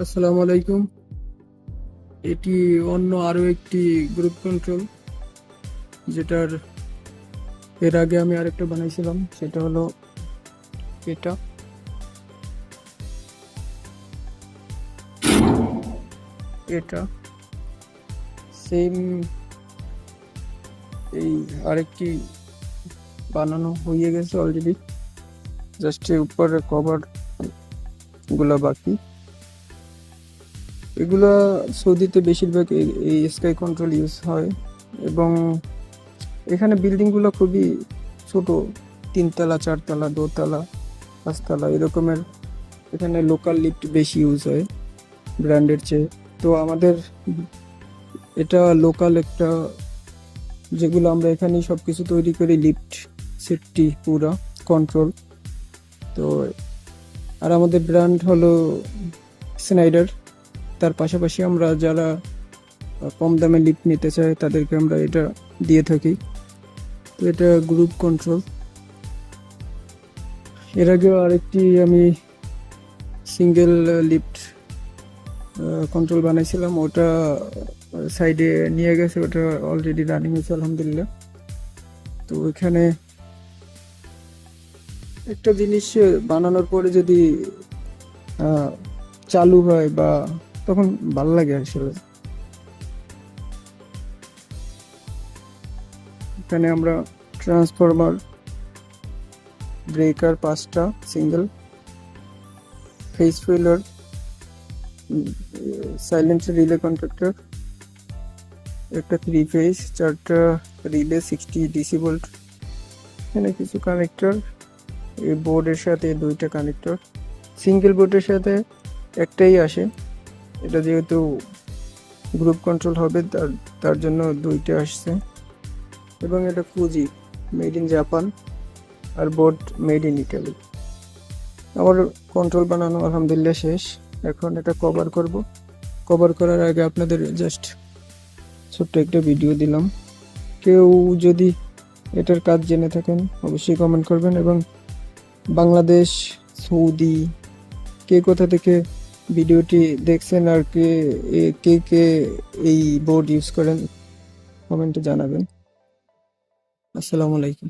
আসসালামু আলাইকুম। এটি অন্য আরো একটি গ্রুপ কন্ট্রোল, যেটার এর আগে আমি আরেকটা বানাইছিলাম। সেটা হলো এটা এটা সেম এই আরেকটি বানানো হয়ে গেছে অলরেডি, জাস্ট এর উপরে কভার গুলা বাকি। এগুলা সৌদিতে বেশিরভাগ এই স্কাই কন্ট্রোল ইউজ হয়, এবং এখানে বিল্ডিং গুলো খুবই ছোট, 3 তলা 4 তলা 2 তলা 5 তলা এরকমের। এখানে লোকাল লিফট বেশি ইউজ হয় ব্র্যান্ডের চেয়ে। তো আমাদের এটা লোকাল একটা, যেগুলো আমরা এখানেই সবকিছু তৈরি করি, লিফট সেফটি পুরা কন্ট্রোল। তো আর আমাদের ব্র্যান্ড হলো স্নাইডার। তার পাশাপাশি আমরা যারা কম দামে লিফট নিতে চাই তাদেরকে আমরা এটা দিয়ে থাকি। তো এটা গ্রুপ কন্ট্রোল। এর আগেও আরেকটি আমি সিঙ্গেল লিফট কন্ট্রোল বানাইছিলাম, ওটা সাইডে নিয়ে গেছে, ওটা অলরেডি রানিং হয়েছে আলহামদুলিল্লাহ। তো এখানে একটা জিনিস বানানোর পরে যদি চালু হয় বা তখন ভালো লাগে আসলে। এখানে আমরা ট্রান্সফরমার, ব্রেকার 5টা সিঙ্গেল, ফেস ফুয়েলার, সাইলেন্ট রিলে কন্ট্রাক্টর, একটা 3 ফেজ, 4টা রিলে 60 ডিসি ভোল্ট, এখানে কিছু কানেক্টর, এই বোর্ডের সাথে 2টা কানেক্টর। সিঙ্গেল বোর্ডের সাথে একটাই আসে, এটা যেহেতু গ্রুপ কন্ট্রোল হবে তার জন্য 2টা আসছে। এবং এটা ফুজি, মেড ইন জাপান, আর বোর্ড মেড ইন ইটালি। আমার কন্ট্রোল বানানো আলহামদুলিল্লাহ শেষ। এখন এটা কভার করব। কভার করার আগে আপনাদের জাস্ট ছোট্ট একটা ভিডিও দিলাম। কেউ যদি এটার কাজ জেনে থাকেন অবশ্যই কমেন্ট করবেন, এবং বাংলাদেশ, সৌদি, কে কোথা থেকে ভিডিওটি দেখছেন আর কে কে কে এই বোর্ড ইউজ করেন কমেন্টে জানাবেন। আসসালামু আলাইকুম।